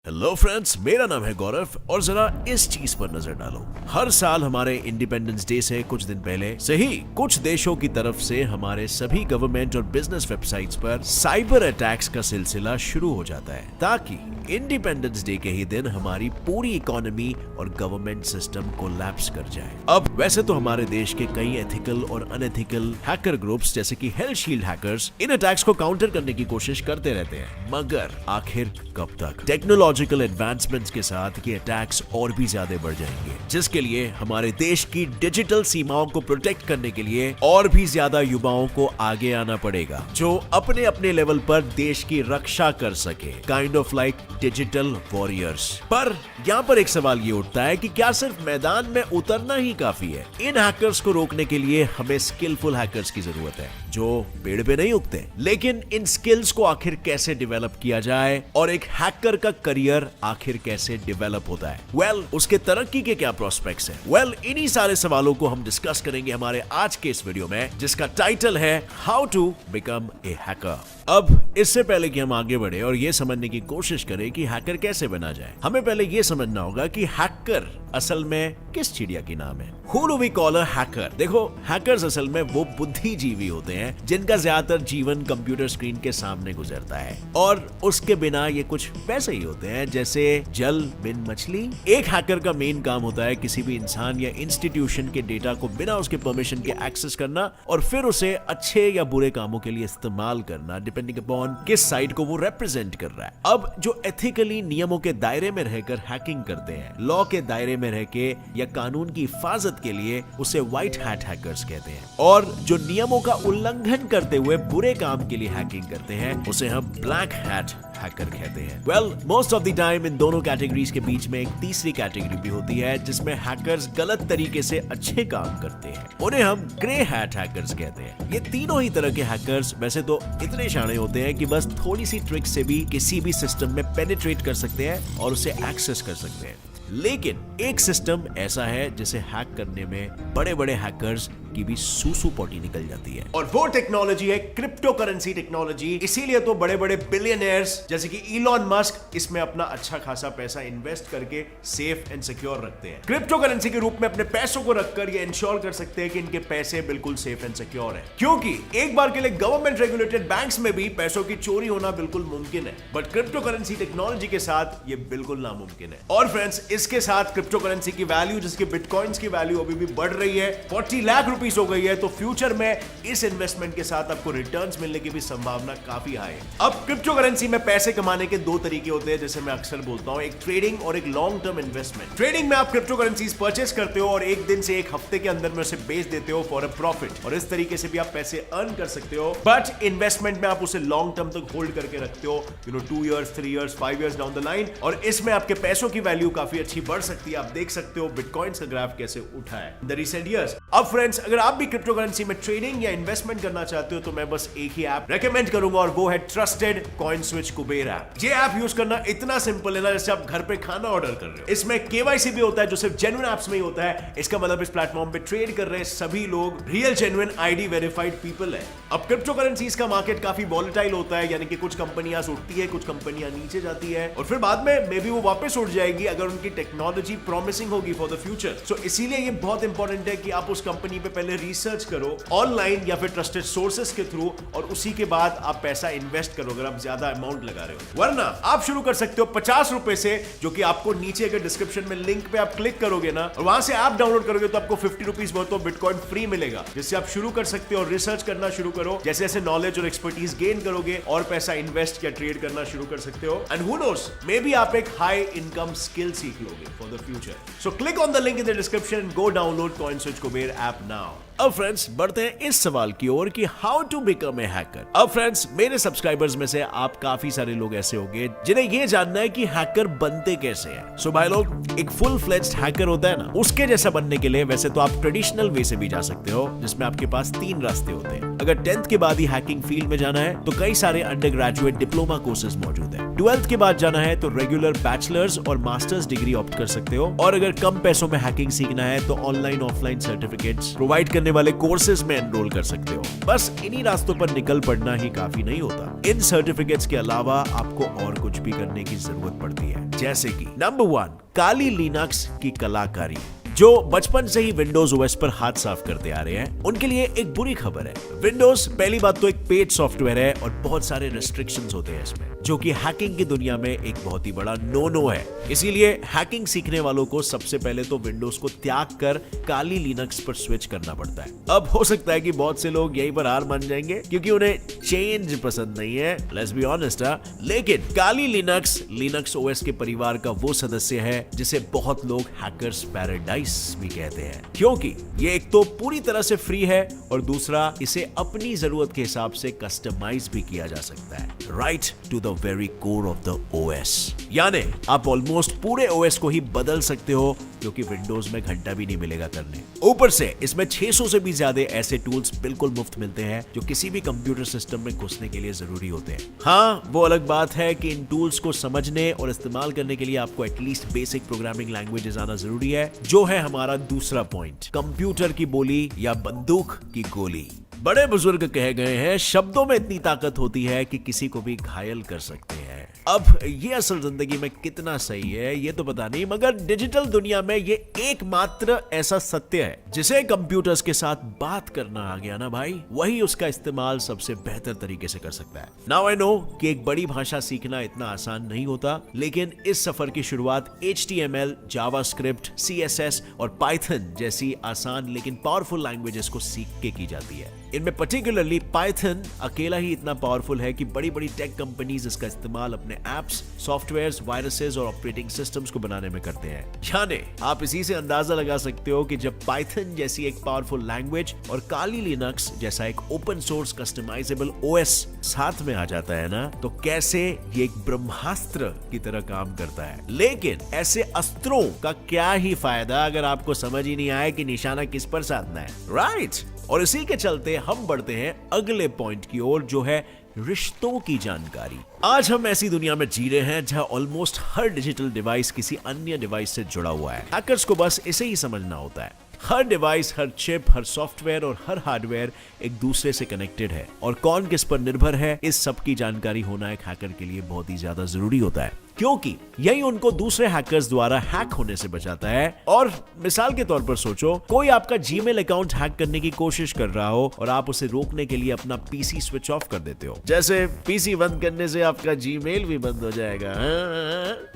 Hello friends, मेरा नाम है गौरव और जरा इस चीज पर नजर डालो। हर साल हमारे इंडिपेंडेंस डे से कुछ दिन पहले से ही कुछ देशों की तरफ से हमारे सभी गवर्नमेंट और बिजनेस वेबसाइट्स पर साइबर अटैक्स का सिलसिला शुरू हो जाता है, ताकि इंडिपेंडेंस डे के ही दिन हमारी पूरी इकोनॉमी और गवर्नमेंट सिस्टम कोलैप्स कर जाए। अब वैसे तो हमारे देश के कई एथिकल और अनएथिकल हैकर ग्रुप्स जैसे कि हेल्थ शील्ड हैकर्स इन अटैक्स को काउंटर करने की कोशिश करते रहते हैं, मगर आखिर कब तक? टेक्नोलॉजिकल एडवांसमेंट्स के साथ ये अटैक्स और भी ज्यादा बढ़ जाएंगे, जिसके लिए हमारे देश की डिजिटल सीमाओं को प्रोटेक्ट करने के लिए और भी ज्यादा युवाओं को आगे आना पड़ेगा, जो अपने अपने लेवल पर देश की रक्षा कर सके, kind of like digital warriors. पर यहाँ पर एक सवाल ये उठता है कि क्या सिर्फ मैदान में उतरना ही काफी है? इन हैकर्स को रोकने के लिए हमें स्किलफुल हैकर्स की जरूरत है, जो पेड़ पे नहीं उगते। लेकिन इन स्किल्स को आखिर कैसे डेवलप किया जाए और एक हैकर का करियर आखिर कैसे डेवलप होता है? उसके तरक्की के क्या प्रोस्पेक्ट्स हैं? इन्हीं सारे सवालों को हम डिस्कस करेंगे हमारे आज के इस वीडियो में, जिसका टाइटल है how to become a hacker. अब इससे पहले कि हम आगे बढ़े और ये समझने की कोशिश करें कि हैकर कैसे बना जाए, हमें पहले ये समझना होगा कि हैकर असल में किस चिड़िया की नाम है। Who do we call a hacker? देखो, हैकर्स असल में वो बुद्धिजीवी होते हैं जिनका ज्यादातर जीवन कंप्यूटर स्क्रीन के सामने गुजरता है, और उसके बिना ये कुछ वैसे ही होते हैं जैसे जल बिन मछली। एक हैकर का मेन काम होता है किसी भी इंसान या इंस्टीट्यूशन के डेटा को बिना उसके परमिशन के एक्सेस करना और फिर उसे अच्छे या बुरे कामों के लिए इस्तेमाल करना, डिपेंडिंग अपॉन किस साइड को वो रिप्रेजेंट कर रहा है। अब जो एथिकली नियमों के दायरे में रहकर हैकिंग करते हैं, लॉ के दायरे में रह के या कानून की हिफाजत के लिए, उसे व्हाइट हैट हैकर्स कहते हैं। और जो नियमों का उल्लंघन करते हुए बुरे काम के लिए हैकिंग करते हैं, उसे हम ब्लैक हैट हैकर कहते हैं। Most of the time in दोनों कैटेगरीज के बीच में एक तीसरी कैटेगरी भी होती है, जिसमें हैकर्स गलत तरीके से अच्छे काम करते हैं, उन्हें हम ग्रे हैट हैकर्स कहते हैं। ये तीनों ही तरह के हैकर्स वैसे तो इतने शाणे होते हैं कि बस थोड़ी सी ट्रिक से भी किसी भी सिस्टम में पेनिट्रेट कर सकते हैं और उसे एक्सेस कर सकते हैं। लेकिन एक सिस्टम ऐसा है जिसे हैक करने में बड़े बड़े हैकर्स की भी सूसू पोटी निकल जाती है, और वो टेक्नोलॉजी है क्रिप्टो करेंसी टेक्नोलॉजी। इसीलिए तो बड़े बड़े बिलियनियर्स जैसे कि इलॉन मस्क इसमें अपना अच्छा खासा पैसा इन्वेस्ट करके सेफ एंड सिक्योर रखते हैं। क्रिप्टो करेंसी के रूप में अपने पैसों को रखकर ये इंश्योर कर सकते हैं कि इनके पैसे बिल्कुल सेफ एंड सिक्योर है, क्योंकि एक बार के लिए गवर्नमेंट रेगुलेटेड बैंक्स में भी पैसों की चोरी होना बिल्कुल मुमकिन है, बट क्रिप्टो करेंसी टेक्नोलॉजी के साथ ये बिल्कुल नामुमकिन है। और फ्रेंड्स, इसके साथ क्रिप्टो करेंसी की वैल्यू, जिसके बिटकॉइंस की वैल्यू अभी भी बढ़ रही है, 40 लाख रुपीस हो गई है, तो फ्यूचर में इस इन्वेस्टमेंट के साथ आपको रिटर्न्स मिलने की भी संभावना काफी हाई है। अब क्रिप्टो करेंसी में पैसे कमाने के दो तरीके होते हैं, जैसे मैं अक्सर बोलता हूं, एक ट्रेडिंग और एक लॉन्ग टर्म इन्वेस्टमेंट। ट्रेडिंग में आप क्रिप्टो करेंसीज परचेस करते हो और एक दिन से एक हफ्ते के अंदर में उसे बेच देते हो फॉर अ प्रॉफिट, और इस तरीके से भी आप पैसे अर्न कर सकते हो। बट इन्वेस्टमेंट में आप उसे लॉन्ग टर्म तक होल्ड करके रखते हो, 2 years, 3 years, 5 years down the line, और इसमें आपके पैसों की वैल्यू काफी अच्छी बढ़ सकती है। आप देख सकते हो बिटकॉइंस का ग्राफ कैसे उठा है इन द रिसेंट इयर्स। अब फ्रेंड्स, अगर आप भी क्रिप्टो करेंसी में ट्रेडिंग या इन्वेस्टमेंट करना चाहते हो तो मैं बस एक ही ऐप रेकमेंड करूंगा, और वो है ट्रस्टेड कॉइनस्विच कुबेर ऐप। ये ऐप यूज करना इतना सिंपल है ना, जैसे आप घर पे खाना ऑर्डर कर रहे हो। इसमें केवाईसी भी होता है, जो सिर्फ जेन्युइन ऐप्स में ही होता है। इसका मतलब इस प्लेटफॉर्म पे ट्रेड कर रहे सभी लोग real genuine ID verified people है। अब क्रिप्टो करेंसीज का मार्केट काफी वॉलेटाइल होता है, यानी कि कुछ कंपनियां उठती है, कुछ कंपनियां नीचे जाती है, और फिर बाद में मे बी वो वापस उठ जाएगी अगर उनकी टेक्नोलॉजी प्रॉमिसिंग होगी फॉर द फ्यूचर। सो इसीलिए ये बहुत इंपॉर्टेंट है कि आप उस कंपनी पे पहले रिसर्च करो ऑनलाइन या फिर ट्रस्टेड सोर्सेस के थ्रू, और उसी के बाद आप पैसा इन्वेस्ट करो अगर आप ज्यादा अमाउंट लगा रहे हो। वरना आप शुरू कर सकते हो 50 रुपए से, जो कि आपको नीचे के डिस्क्रिप्शन में लिंक पे आप क्लिक करोगे ना, और वहां से ऐप डाउनलोड करोगे तो आपको 50 rupees worth of bitcoin free मिलेगा, जिससे आप शुरू कर सकते हो और रिसर्च करना शुरू करो। जैसे जैसे नॉलेज और एक्सपर्टीज गेन करोगे और पैसा इन्वेस्ट या ट्रेड करना शुरू कर सकते हो, and who knows, maybe आप एक हाई इनकम स्किल सीख लोगे for the future. So click on the link in the description and go download CoinSwitch Kuber app now. अब फ्रेंड्स, बढ़ते हैं इस सवाल की ओर कि how to become a hacker. अब फ्रेंड्स, मेरे सब्सक्राइबर्स में से आप काफी सारे लोग ऐसे होंगे जिन्हें ये जानना है कि हैकर बनते कैसे हैं। सो भाई लोग, एक फुल फ्लेज्ड हैकर होता है ना, उसके जैसा बनने के लिए वैसे तो आप ट्रेडिशनल वे से भी जा सकते हो, जिसमें आपके पास 3 रास्ते होते हैं। अगर 10th के बाद ही हैकिंग फील्ड में जाना है तो कई सारे अंडर ग्रेजुएट डिप्लोमा कोर्सेज मौजूद है। 12th के बाद जाना है तो रेगुलर बैचलर्स और मास्टर्स डिग्री ऑप्ट कर सकते हो, और अगर कम पैसों में हैकिंग सीखना है तो ऑनलाइन ऑफलाइन सर्टिफिकेट्स प्रोवाइड करने वाले कोर्सेज में एनरोल कर सकते हो। बस इन्हीं रास्तों पर निकल पड़ना ही काफी नहीं होता। इन सर्टिफिकेट्स के अलावा आपको और कुछ भी करने की जरूरत पड़ती है, जैसे कि नंबर 1, काली लिनक्स की कलाकारी। जो बचपन से ही विंडोज ओएस पर हाथ साफ करते आ रहे हैं उनके लिए एक बुरी खबर है। विंडोज पहली बात तो एक पेड सॉफ्टवेयर है और बहुत सारे रेस्ट्रिक्शंस होते हैं इसमें, जो कि हैकिंग की दुनिया में एक बहुत ही बड़ा नो है। इसीलिए हैकिंग सीखने वालों को सबसे पहले तो विंडोज को त्याग कर काली लिनक्स पर स्विच करना पड़ता है। अब हो सकता है कि बहुत से लोग यहीं पर हार मान जाएंगे क्योंकि उन्हें चेंज पसंद नहीं है, लेट्स बी ऑनेस्ट। लेकिन काली लिनक्स ओएस के परिवार का वो सदस्य है जिसे बहुत लोग हैकर्स पैराडाइज भी कहते हैं, क्योंकि ये एक तो पूरी तरह से फ्री है और दूसरा इसे अपनी जरूरत के हिसाब से कस्टमाइज भी किया जा सकता है, right to the very core of the OS. यानी आप ऑलमोस्ट पूरे ओएस को ही बदल सकते हो, जो कि विंडोज में घंटा भी नहीं मिलेगा करने। ऊपर से इसमें 600 से भी ज्यादा ऐसे टूल्स बिल्कुल मुफ्त मिलते हैं जो किसी भी कंप्यूटर सिस्टम में घुसने के लिए जरूरी होते हैं। हाँ, वो अलग बात है कि इन टूल्स को समझने और इस्तेमाल करने के लिए आपको एटलीस्ट बेसिक प्रोग्रामिंग लैंग्वेजेस आना जरूरी है, जो है हमारा दूसरा पॉइंट, कंप्यूटर की बोली या बंदूक की गोली। बड़े बुजुर्ग कहे गए हैं, शब्दों में इतनी ताकत होती है कि किसी को भी घायल कर सकते हैं। अब ये असल जिंदगी में कितना सही है ये तो पता नहीं, मगर डिजिटल दुनिया में ये एकमात्र ऐसा सत्य है जिसे कंप्यूटर्स के साथ बात करना आ गया ना भाई, वही उसका इस्तेमाल सबसे बेहतर तरीके से कर सकता है। नाउ आई नो कि एक बड़ी भाषा सीखना इतना आसान नहीं होता, लेकिन इस सफर की शुरुआत HTML, जावास्क्रिप्ट, CSS और पाइथन जैसी आसान लेकिन पावरफुल लैंग्वेजेस को सीख के की जाती है। इनमें पर्टिकुलरली पाइथन अकेला ही इतना पावरफुल है कि बड़ी बड़ी टेक कंपनीज इसका इस्तेमाल अपने एप्स, सॉफ्टवेयर्स, वायरसेस और ऑपरेटिंग सिस्टम्स को बनाने में करते हैं। यानी आप इसी से अंदाजा लगा सकते हो कि जब पाइथन जैसी एक पावरफुल लैंग्वेज और काली लिनक्स जैसा एक ओपन सोर्स कस्टमाइजेबल ओएस साथ में आ जाता है ना, तो कैसे ये एक ब्रह्मास्त्र की तरह काम करता है। लेकिन ऐसे अस्त्रों का क्या ही फायदा अगर आपको समझ ही नहीं आए कि निशाना किस पर साधना है, राइट? और इसी के चलते हम बढ़ते हैं अगले पॉइंट की ओर, जो है रिश्तों की जानकारी। आज हम ऐसी दुनिया में जी रहे हैं जहां ऑलमोस्ट हर डिजिटल डिवाइस किसी अन्य डिवाइस से जुड़ा हुआ है। हैकर्स को बस इसे ही समझना होता है। हर डिवाइस, हर चिप, हर सॉफ्टवेयर और हर हार्डवेयर एक दूसरे से कनेक्टेड है और कौन किस पर निर्भर है, इस सब की जानकारी होना एक हैकर के लिए बहुत ही ज्यादा जरूरी होता है, क्योंकि यही उनको दूसरे हैकर्स द्वारा हैक होने से बचाता है। और मिसाल के तौर पर सोचो, कोई आपका जीमेल अकाउंट हैक करने की कोशिश कर रहा हो और आप उसे रोकने के लिए अपना पीसी स्विच ऑफ कर देते हो। जैसे पीसी बंद करने से आपका जीमेल भी बंद हो जाएगा।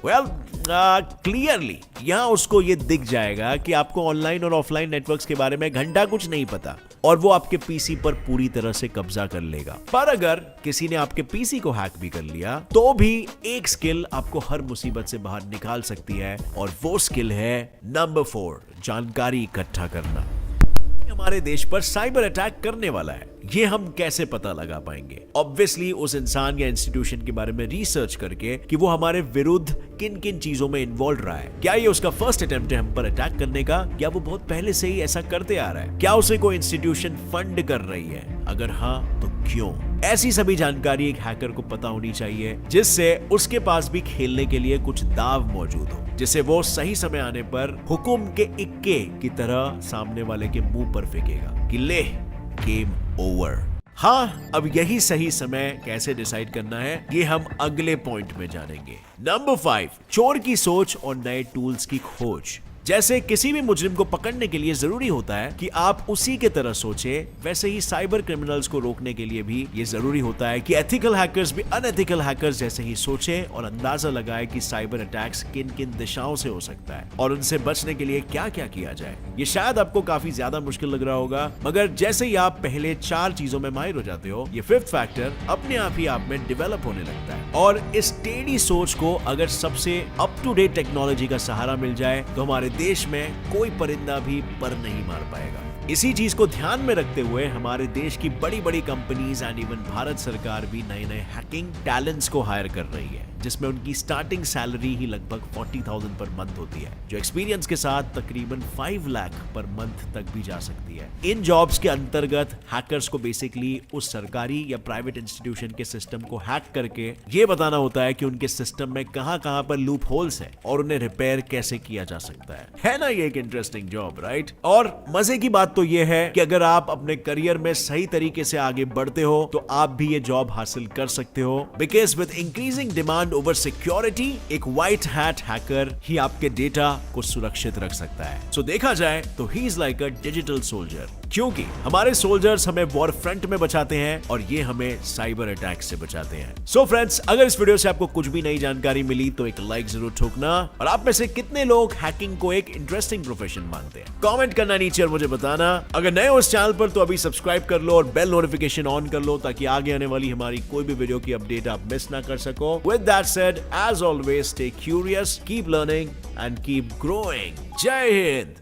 वेल, क्लियरली यहाँ उसको ये दिख जाएगा कि आपको ऑनलाइन और ऑफलाइन नेटवर्क्स के बारे में घंटा कुछ नहीं पता और वो आपके पीसी पर पूरी तरह से कब्जा कर लेगा। पर अगर किसी ने आपके पीसी को हैक भी कर लिया तो भी एक स्किल आपको हर मुसीबत से बाहर निकाल सकती है, और वो स्किल है नंबर 4, जानकारी इकट्ठा करना। हमारे देश पर साइबर अटैक करने वाला है, ये हम कैसे पता लगा पाएंगे? ऑब्वियसली उस इंसान या इंस्टीट्यूशन के बारे में रिसर्च करके कि वो हमारे विरुद्ध किन किन चीजों में इन्वॉल्व रहा है। क्या ये उसका फर्स्ट अटेम्प्ट है हम पर अटैक करने का, या वो बहुत पहले से ही ऐसा करते आ रहा है? क्या उसे कोई इंस्टीट्यूशन फंड कर रही है? अगर हाँ तो क्यों? ऐसी सभी जानकारी एक हैकर को पता होनी चाहिए, जिससे उसके पास भी खेलने के लिए कुछ दाव मौजूद हो, जिसे वो सही समय आने पर हुकुम के इक्के की तरह सामने वाले के मुंह पर फेंकेगा कि ले, गेम ओवर। हाँ, अब यही सही समय कैसे डिसाइड करना है ये हम अगले पॉइंट में जानेंगे। नंबर 5, चोर की सोच और नए टूल्स की खोज। जैसे किसी भी मुजरिम को पकड़ने के लिए जरूरी होता है कि आप उसी के तरह सोचें, वैसे ही साइबर क्रिमिनल्स को रोकने के लिए भी ये जरूरी होता है कि एथिकल हैकर्स भी अनएथिकल हैकर्स जैसे ही सोचें और अंदाजा लगाए कि साइबर अटैक्स किन किन दिशाओं से हो सकता है और उनसे बचने के लिए क्या क्या किया जाए। ये शायद आपको काफी ज्यादा मुश्किल लग रहा होगा, मगर जैसे ही आप पहले 4 चीजों में माहिर हो जाते हो, ये 5th फैक्टर अपने आप ही आप में डेवलप होने लगता है। और इस टेढ़ी सोच को अगर सबसे अप टू डेट टेक्नोलॉजी का सहारा मिल जाए तो हमारे देश में कोई परिंदा भी पर नहीं मार पाएगा। इसी चीज को ध्यान में रखते हुए हमारे देश की बड़ी बड़ी कंपनीज एंड इवन भारत सरकार भी नए नए हैकिंग टैलेंट्स को हायर कर रही है, जिसमें उनकी स्टार्टिंग सैलरी ही लगभग 40,000 पर मंथ होती है, जो एक्सपीरियंस के साथ तकरीबन 5 लाख पर मंथ तक भी जा सकती है। इन जॉब्स के अंतर्गत हैकर्स को बेसिकली उस सरकारी या प्राइवेट इंस्टीट्यूशन के सिस्टम को हैक करके ये बताना होता है कि उनके सिस्टम में कहां पर लूप होल्स है और उन्हें रिपेयर कैसे किया जा सकता है ना? ये एक इंटरेस्टिंग जॉब, राइट? और मजे की बात तो यह है कि अगर आप अपने करियर में सही तरीके से आगे बढ़ते हो तो आप भी ये जॉब हासिल कर सकते हो, because with increasing demand over security एक व्हाइट हैट हैकर ही आपके डेटा को सुरक्षित रख सकता है। सो देखा जाए तो he is like a digital soldier, क्योंकि हमारे सोल्जर्स हमें वॉर फ्रंट में बचाते हैं और ये हमें साइबर अटैक से बचाते हैं। सो फ्रेंड्स, अगर इस वीडियो से आपको कुछ भी नई जानकारी मिली तो एक लाइक जरूर ठोकना, और आप में से कितने लोग हैकिंग को एक इंटरेस्टिंग प्रोफेशन मानते हैं, कमेंट करना नीचे और मुझे बताना। अगर नए हो इस चैनल पर तो अभी सब्सक्राइब कर लो और बेल नोटिफिकेशन ऑन कर लो ताकि आगे आने वाली हमारी कोई भी वीडियो की अपडेट आप मिस ना कर सको। With that said, as always stay curious, keep learning and keep growing. जय हिंद।